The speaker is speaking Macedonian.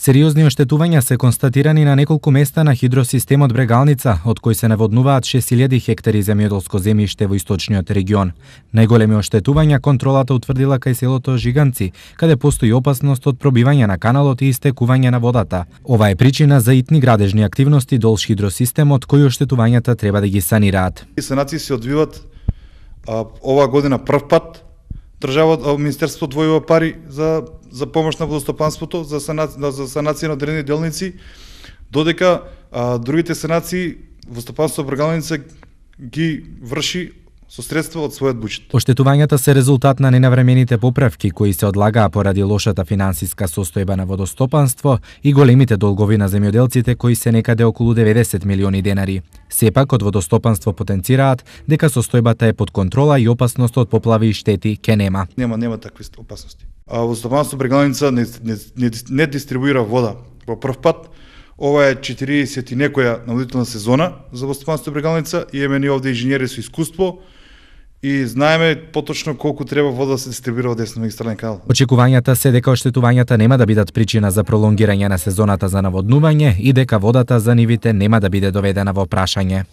Сериозни оштетувања се констатирани на неколку места на хидросистемот Брегалница, од кој се наводнуваат 6000 хектари земјоделско земјиште во источниот регион. Најголеми оштетувања контролата утврдила кај селото Жиганци, каде постои опасност од пробивање на каналот и истекување на водата. Ова е причина за итни градежни активности долж хидросистемот, кои оштетувањата треба да ги санираат. Санации се одвиват оваа година прв пат. Државата, Министерството одвојува пари за помош на водостопанството, за санација на древни делници, додека другите санации водостопанството Брегалница ги врши со средства од својот буџет. Оштетувањата се резултат на ненавремените поправки кои се одлагаа поради лошата финансиска состојба на водостопанство и големите долгови на земјоделците кои се некаде околу 90 милиони денари. Сепак од водостопанство потенцираат дека состојбата е под контрола и опасност од поплави и штети ке нема. Нема такви опасности. Водостопанство Брегалница не дистрибуира вода по прв пат. Ова е 40 и некоја наводнителна сезона за водостопанство Брегалница и имаме ние овде инженери со искуство и знаеме поточно колку треба вода да се дистрибуира во десен магистрален канал. Очекувањата се дека оштетувањата нема да бидат причина за пролонгирање на сезоната за наводнување и дека водата за нивите нема да биде доведена во прашање.